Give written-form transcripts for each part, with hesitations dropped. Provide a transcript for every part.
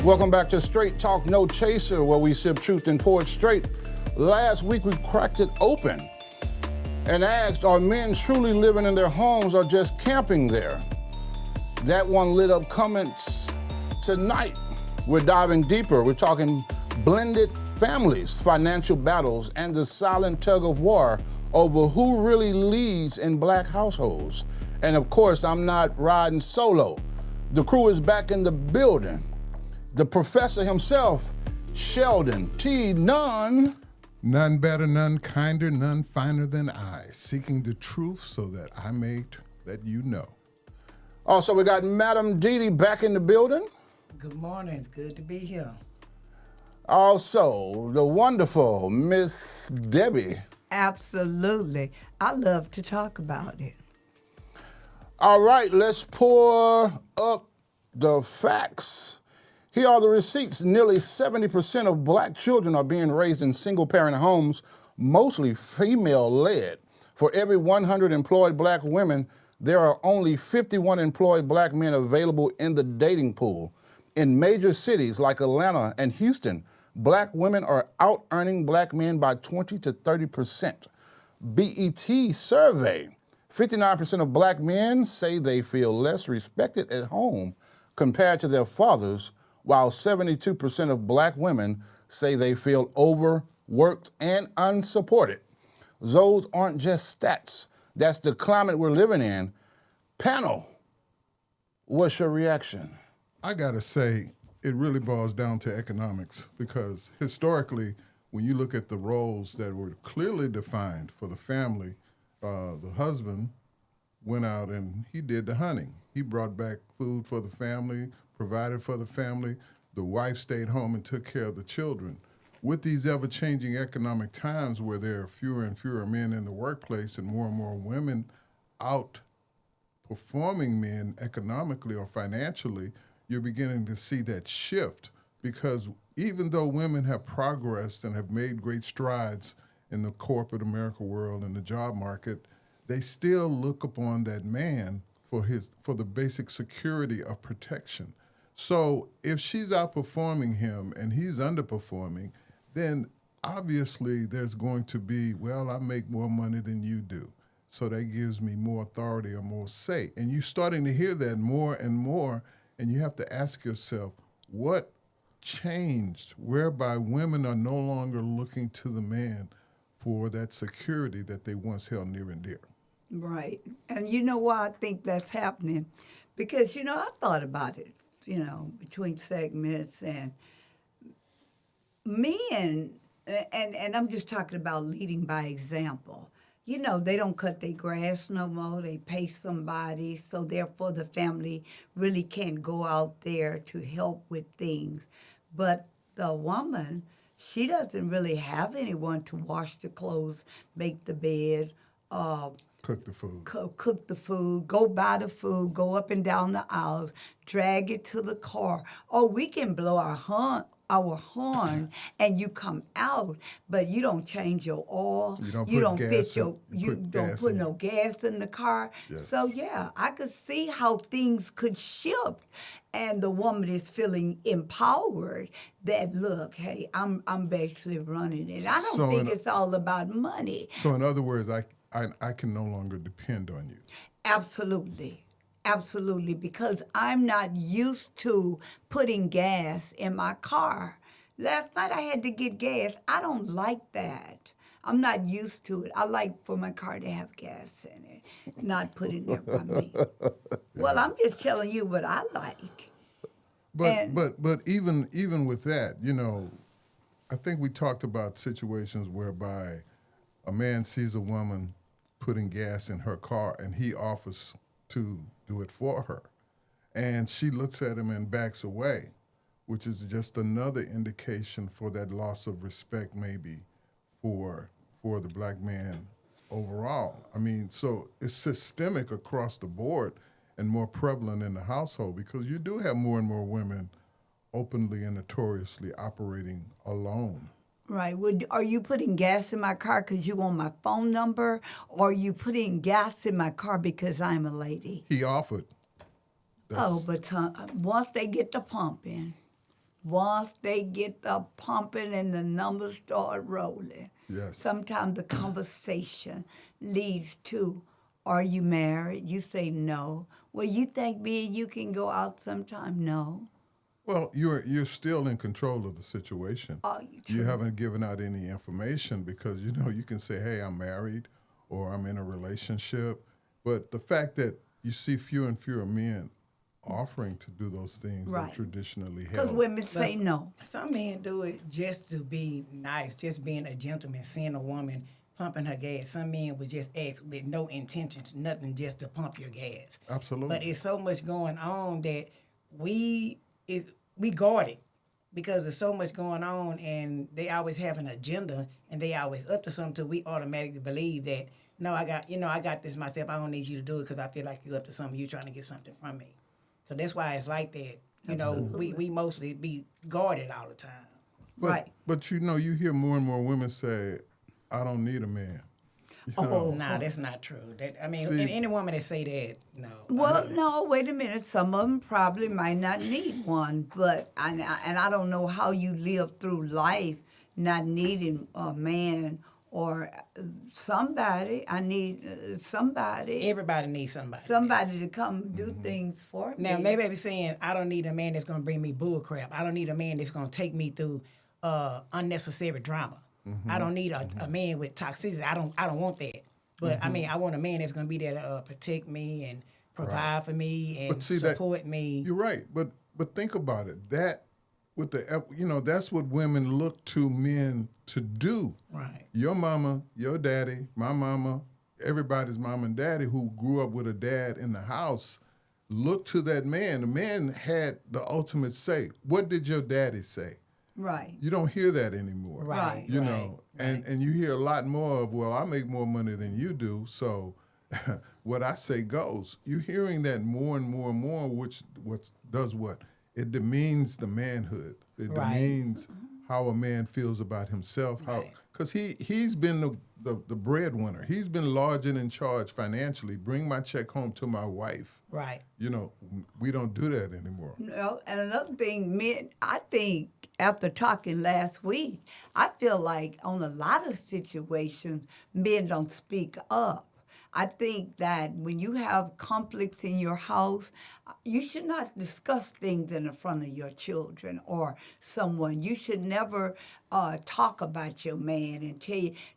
Welcome back to Straight Talk No Chaser, where we sip truth and pour it straight. Last week we cracked it open and asked, are men truly living in their homes or just camping there? That one lit up comments tonight. We're diving deeper. We're talking blended families, financial battles, and the silent tug of war over who really leads in black households. And of course, I'm not riding solo. The crew is back in the building. The professor himself, Sheldon T. Nunn. None better, none kinder, none finer than I, seeking the truth so that I may let you know. Also, we got Madam Dee back in the building. Good morning. It's good to be here. Also, the wonderful Miss Debbie. Absolutely. I love to talk about it. All right, let's pour up the facts. Here are the receipts. Nearly 70% of black children are being raised in single-parent homes, mostly female-led. For every 100 employed black women, there are only 51 employed black men available in the dating pool. In major cities like Atlanta and Houston, black women are out-earning black men by 20 to 30%. BET survey, 59% of black men say they feel less respected at home compared to their fathers, while 72% of black women say they feel overworked and unsupported. Those aren't just stats. That's the climate we're living in. Panel, what's your reaction? I gotta say, it really boils down to economics because historically, when you look at the roles that were clearly defined for the family, the husband went out and he did the hunting. He brought back food for the family, provided for the family. The wife stayed home and took care of the children. With these ever-changing economic times where there are fewer and fewer men in the workplace and more women outperforming men economically or financially, you're beginning to see that shift because even though women have progressed and have made great strides in the corporate America world and the job market, they still look upon that man for the basic security of protection. So if she's outperforming him and he's underperforming, then obviously there's going to be, well, I make more money than you do. So that gives me more authority or more say. And you're starting to hear that more and more, and you have to ask yourself, what changed whereby women are no longer looking to the man for that security that they once held near and dear? Right. And you know why I think that's happening? Because, I thought about it, between segments and men, and I'm just talking about leading by example. They don't cut their grass no more. They pay somebody. So therefore the family really can't go out there to help with things. But the woman, she doesn't really have anyone to wash the clothes, make the bed, cook the food. Cook the food, go buy the food, go up and down the aisles, drag it to the car. Oh, we can blow our horn and you come out, but you don't change your oil. You don't put no gas in the car. Yes. So yeah, I could see how things could shift. And the woman is feeling empowered that, look, hey, I'm basically running it. I don't think it's all about money. So in other words, I can no longer depend on you. Absolutely. Absolutely, because I'm not used to putting gas in my car. Last night I had to get gas. I don't like that. I'm not used to it. I like for my car to have gas in it, not put in there by me. Well, I'm just telling you what I like. But even with that, I think we talked about situations whereby a man sees a woman putting gas in her car and he offers to do it for her. And she looks at him and backs away, which is just another indication for that loss of respect maybe for the black man overall. I mean, so it's systemic across the board and more prevalent in the household because you do have more and more women openly and notoriously operating alone. Right. Well, are you putting gas in my car because you want my phone number, or are you putting gas in my car because I'm a lady? He offered. But once they get the pumping, Once they get the pumping and the numbers start rolling, Yes. sometimes the conversation leads to, are you married? You say no. Well, you think me and you can go out sometime? No. Well, you're still in control of the situation. Oh, You true. haven't given out any information because you can say, "Hey, I'm married," or "I'm in a relationship," but the fact that you see fewer and fewer men offering to do those things that Right. traditionally Because held. women say no. Some men do it just to be nice, just being a gentleman, seeing a woman pumping her gas. Some men would just ask with no intentions, nothing, just to pump your gas. Absolutely. But it's so much going on that we guard it because there's so much going on, and they always have an agenda, and they always up to something. Till we automatically believe that no, I got this myself. I don't need you to do it because I feel like you're up to something. You're trying to get something from me. So that's why it's like that. We mostly be guarded all the time. But, Right. But you hear more and more women say, "I don't need a man." Oh, Nah, that's not true. See- Any woman that say that, no. well, no, wait a minute. Some of them probably might not need one, but and I don't know how you live through life not needing a man or somebody. I need somebody, Everybody needs somebody. somebody to come do things for me. Now, maybe they be saying, I don't need a man that's going to bring me bull crap. I don't need a man that's going to take me through unnecessary drama. I don't need a man with toxicity. I don't want that. But, I want a man that's going to be there to protect me and provide for me and But see support me. You're right, but think about it. That with that's what women look to men to do. Right. Your mama, your daddy, my mama, everybody's mom and daddy who grew up with a dad in the house looked to that man. The man had the ultimate say. What did your daddy say? Right. You don't hear that anymore. Right. You know, and you hear a lot more of, well, I make more money than you do, so what I say goes. You're hearing that more and more and more, which does what? It demeans the manhood. It Right. demeans how a man feels about himself. Right. Because he's been the breadwinner. He's been large and in charge financially. Bring my check home to my wife. Right. We don't do that anymore. No, and another thing, men, I think after talking last week, I feel like on a lot of situations, men don't speak up. I think that when you have conflicts in your house, you should not discuss things in the front of your children or someone. You should never talk about your man and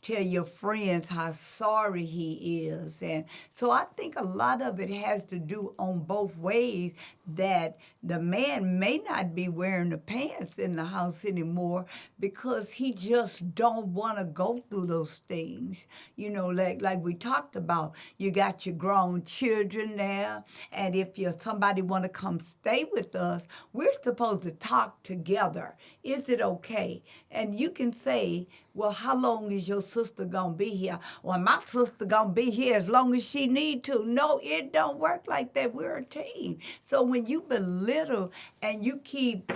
tell your friends how sorry he is. And so I think a lot of it has to do on both ways, that the man may not be wearing the pants in the house anymore because he just don't want to go through those things. Like we talked about, you got your grown children there, and if somebody want to come stay with us, we're supposed to talk together. Is it okay? And you can say, well, how long is your sister going to be here? Well, my sister going to be here as long as she need to. No, it don't work like that. We're a team. So when you belittle and you keep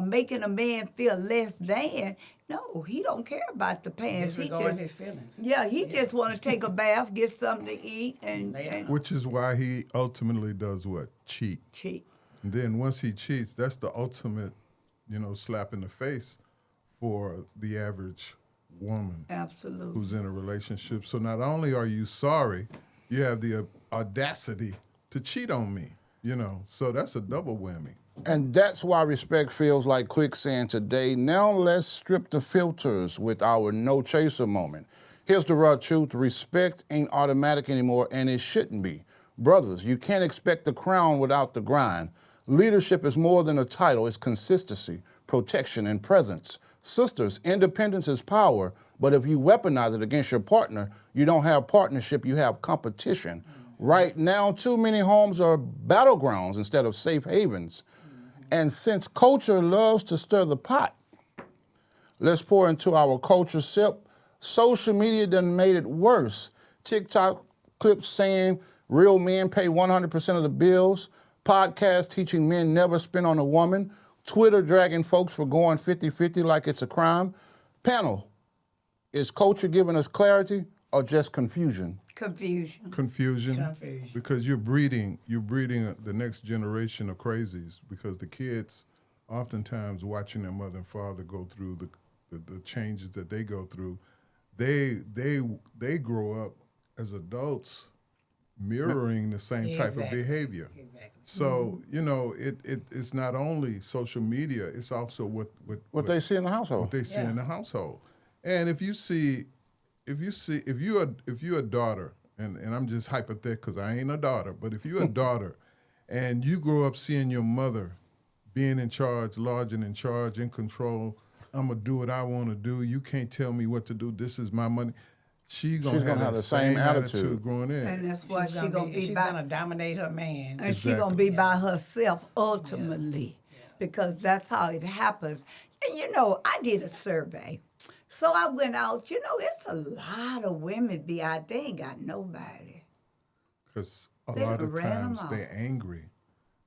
making a man feel less than, no, he don't care about the pants. Disregarding his feelings. Yeah, he just want to take a bath, get something to eat, and Which is why he ultimately does what? Cheat. cheat. And then once he cheats, that's the ultimate, slap in the face for the average woman Absolutely. who's in a relationship. So not only are you sorry, you have the audacity to cheat on me, So that's a double whammy. And that's why respect feels like quicksand today. Now let's strip the filters with our no chaser moment. Here's the raw truth. Respect ain't automatic anymore, and it shouldn't be. Brothers, you can't expect the crown without the grind. Leadership is more than a title. It's consistency, protection, and presence. Sisters, independence is power, but if you weaponize it against your partner, you don't have partnership, you have competition. Right now, too many homes are battlegrounds instead of safe havens. And since culture loves to stir the pot, let's pour into our culture sip. Social media done made it worse. TikTok clips saying real men pay 100% of the bills. Podcasts teaching men never spend on a woman. Twitter dragging folks for going 50-50 like it's a crime. Panel, is culture giving us clarity or just confusion? Confusion. Confusion. Because you're breeding the next generation of crazies because the kids oftentimes watching their mother and father go through the changes that they go through, they grow up as adults mirroring the same type of Exactly. behavior. Exactly. So it's not only social media; it's also What they see in the household. what they see Yeah. in the household. And if you're a daughter, and I'm just hypothetical because I ain't a daughter, but if you're a daughter, and you grow up seeing your mother being in charge, large and in charge, in control, I'm gonna do what I want to do. You can't tell me what to do. This is my money. She's gonna have that the same same attitude attitude. growing in. And that's why She's gonna be, she's by gonna dominate her man. and she gonna Exactly. be by herself ultimately, because that's how it happens. And I did a survey, so I went out. It's a lot of women be out. They ain't got nobody. Because a They lot done of ran 'em times out. they're angry.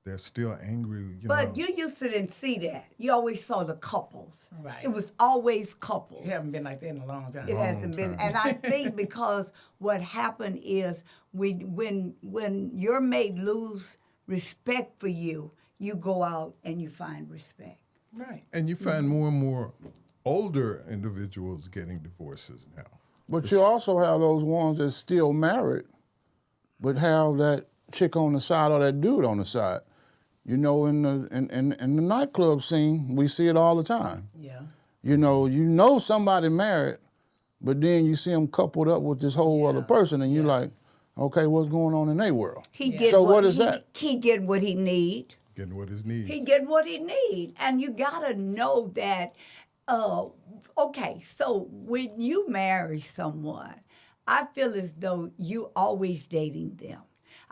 They're still angry. But you used to didn't see that. You always saw the couples. Right. It was always couples. It haven't been like that in a long time. It hasn't been, and I think because what happened is when your mate lose respect for you, you go out and you find respect. Right. And you find more and more older individuals getting divorces now. But you also have those ones that's still married, but have that chick on the side or that dude on the side. In the nightclub scene, we see it all the time. Yeah. Somebody married, but then you see them coupled up with this whole other person, and you're like, okay, what's going on in their world? So what is that? He get what he need. Getting what his needs. He get what he need, and you gotta know that. Okay, so when you marry someone, I feel as though you always dating them.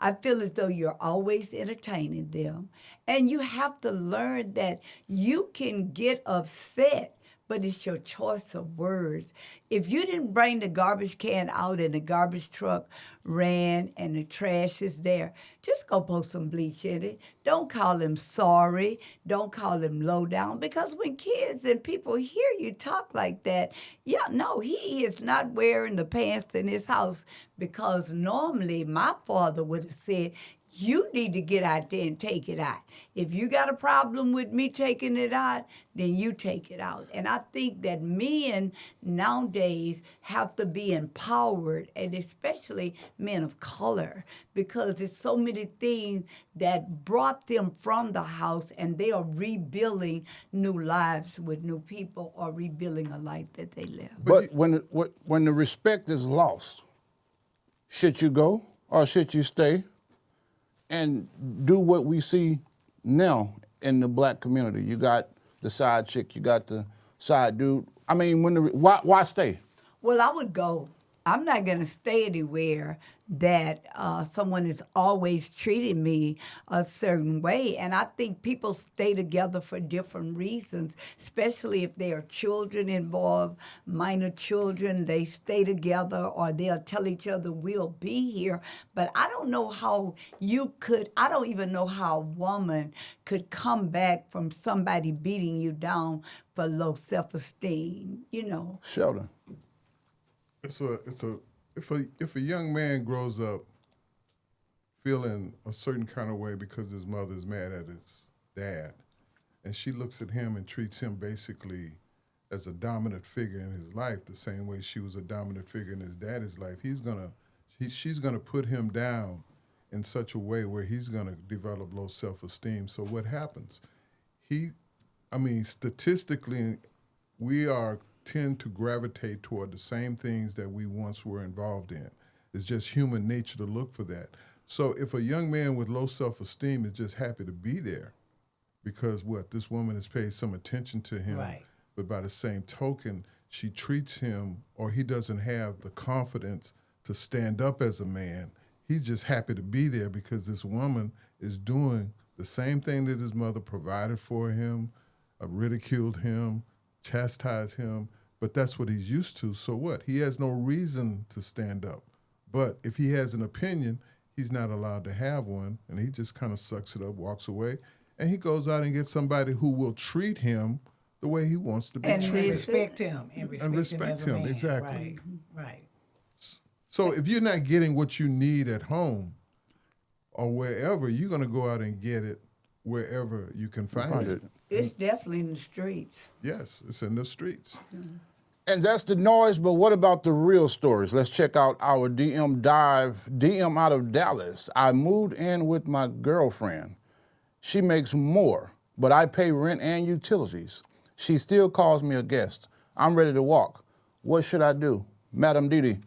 I feel as though you're always entertaining them, and you have to learn that you can get upset, but it's your choice of words. If you didn't bring the garbage can out and the garbage truck ran and the trash is there, just go pour some bleach in it. Don't call him sorry. Don't call him low down. Because when kids and people hear you talk like that, he is not wearing the pants in his house, because normally my father would have said, you need to get out there and take it out. If you got a problem with me taking it out, then you take it out. And I think that men nowadays have to be empowered, and especially men of color, because there's so many things that brought them from the house, and they are rebuilding new lives with new people, or rebuilding a life that they live. But when the respect is lost, should you go or should you stay and do what we see now in the black community? You got the side chick, you got the side dude. I mean, why stay? Well, I would go. I'm not going to stay anywhere that someone is always treating me a certain way. And I think people stay together for different reasons, especially if there are children involved, minor children. They stay together, or they'll tell each other, we'll be here. But I don't know how I don't even know how a woman could come back from somebody beating you down for low self-esteem, Sheldon. If a young man grows up feeling a certain kind of way because his mother's mad at his dad, and she looks at him and treats him basically as a dominant figure in his life, the same way she was a dominant figure in his daddy's life, she's gonna put him down in such a way where he's gonna develop low self-esteem. So what happens? Statistically, we tend to gravitate toward the same things that we once were involved in. It's just human nature to look for that. So if a young man with low self-esteem is just happy to be there because this woman has paid some attention to him, Right. but by the same token, she treats him, or he doesn't have the confidence to stand up as a man. He's just happy to be there because this woman is doing the same thing that his mother provided for him, ridiculed him, chastised him, but that's what he's used to. So what? He has no reason to stand up. But if he has an opinion, he's not allowed to have one, and he just kind of sucks it up, walks away, and he goes out and gets somebody who will treat him the way he wants to be And treated. Respect him and respect him as a man. exactly. Right. So if you're not getting what you need at home or wherever, you're going to go out and get it wherever you can find it. It's definitely in the streets. Yes, it's in the streets. And that's the noise, but what about the real stories? Let's check out our DM out of Dallas. I moved in with my girlfriend. She makes more, but I pay rent and utilities. She still calls me a guest. I'm ready to walk. What should I do? Madam Didi.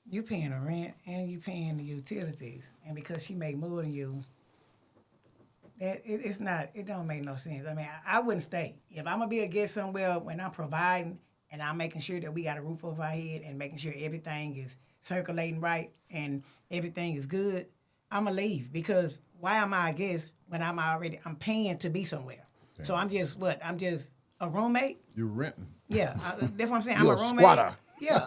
You paying the rent and you paying the utilities, and because she make more than you, it don't make no sense. I mean, I wouldn't stay if I'm gonna be a guest somewhere when I'm providing and I'm making sure that we got a roof over our head and making sure everything is circulating right and everything is good. I'm gonna leave because why am I a guest when I'm paying to be somewhere? Damn. So I'm just what? I'm just a roommate. You're renting. Yeah, that's what I'm saying. You I'm a a roommate. squatter. Yeah.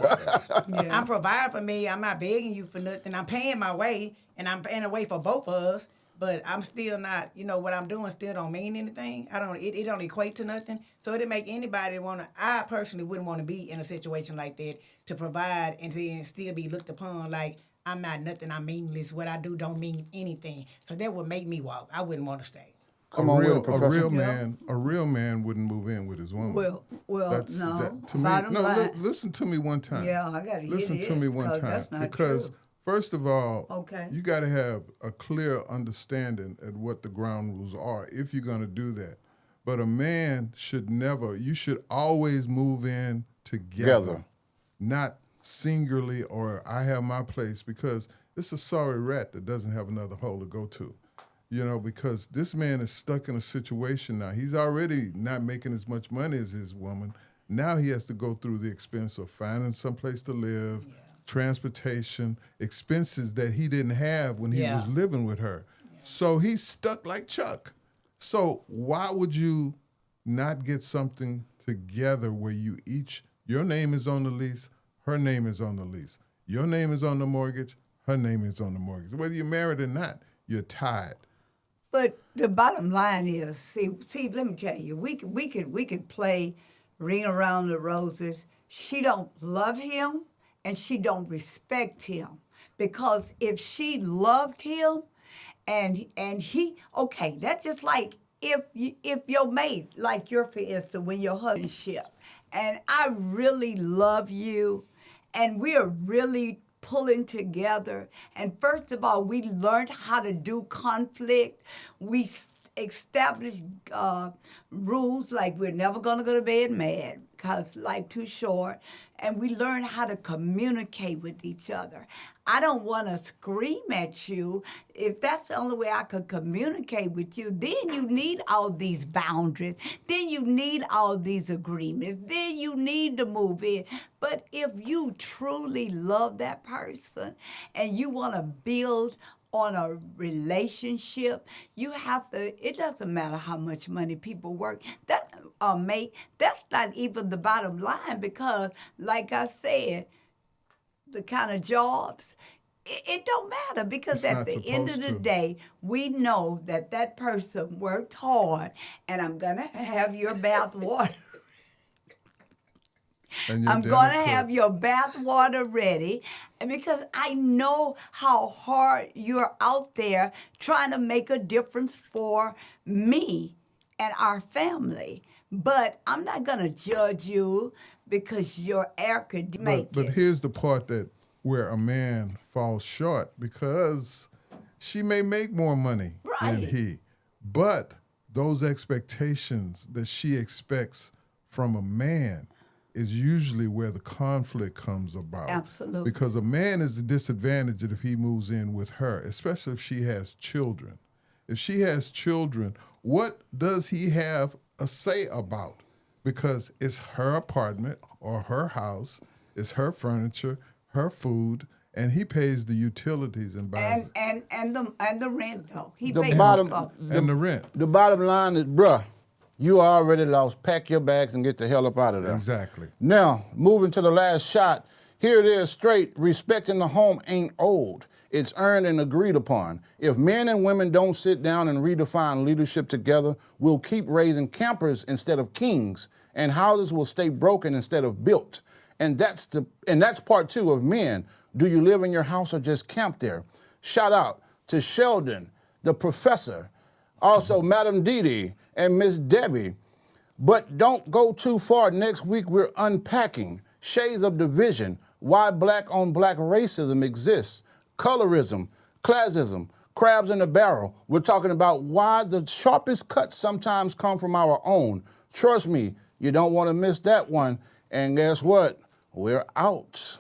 Yeah. I'm providing for me. I'm not begging you for nothing. I'm paying my way, and I'm paying a way for both of us. But I'm still not, what I'm doing still don't mean anything. It don't equate to nothing. So it'll make anybody I personally wouldn't want to be in a situation like that to provide and to still be looked upon like I'm not nothing, I'm meaningless. What I do don't mean anything. So that would make me walk. I wouldn't want to stay. Come on with it, Professor. A real man wouldn't move in with his woman. Well, no. To me, Bottom line. listen to me one time. Yeah, I gotta hear listen to this, me one 'cause time that's not because true. first of all, Okay. you got to have a clear understanding of what the ground rules are if you're going to do that. But a man should never. You should always move in together. Not singularly or I have my place, because it's a sorry rat that doesn't have another hole to go to. Because this man is stuck in a situation now. He's already not making as much money as his woman. Now he has to go through the expense of finding someplace to live, transportation, expenses that he didn't have when he was living with her. Yeah. So he's stuck like Chuck. So why would you not get something together where your name is on the lease, her name is on the lease. Your name is on the mortgage, her name is on the mortgage. Whether you're married or not, you're tied. But the bottom line is, see, let me tell you, we could play Ring Around the Roses. She don't love him and she don't respect him. Because if she loved him and he, okay, that's just like if your mate, like for instance, when your husband ship, and I really love you and we're really pulling together. And first of all, we learned how to do conflict. We established rules like we're never going to go to bed mad because life too short. And we learned how to communicate with each other. I don't want to scream at you. If that's the only way I could communicate with you, then you need all these boundaries. Then you need all these agreements. Then you need to move in. But if you truly love that person and you want to build on a relationship, you have to, it doesn't matter how much money people work, make, that's not even the bottom line, because like I said, the kind of jobs, it don't matter, because at the end of the day, we know that person worked hard, and I'm going to have your bath water. I'm going to have your bath water ready, because I know how hard you're out there trying to make a difference for me and our family. But I'm not going to judge you because your air could make it. But here's the part where a man falls short, because she may make more money than he. But those expectations that she expects from a man is usually where the conflict comes about. Absolutely. Because a man is disadvantaged if he moves in with her, especially if she has children. If she has children, what does he have a say about? Because it's her apartment or her house, it's her furniture, her food, and he pays the utilities and buys and the rent though. He The pays bottom- and the rent. The bottom line is, bruh, you already lost. Pack your bags and get the hell up out of there. Exactly. Now, moving to the last shot. Here it is straight. Respecting the home ain't old. It's earned and agreed upon. If men and women don't sit down and redefine leadership together, we'll keep raising campers instead of kings, and houses will stay broken instead of built. And that's part two of men. Do you live in your house or just camp there? Shout out to Sheldon, the professor, Also, Madam Dee and Miss Debbie. But don't go too far. Next week, we're unpacking shades of division, why black on black racism exists, colorism, classism, crabs in the barrel. We're talking about why the sharpest cuts sometimes come from our own. Trust me, you don't want to miss that one. And guess what? We're out.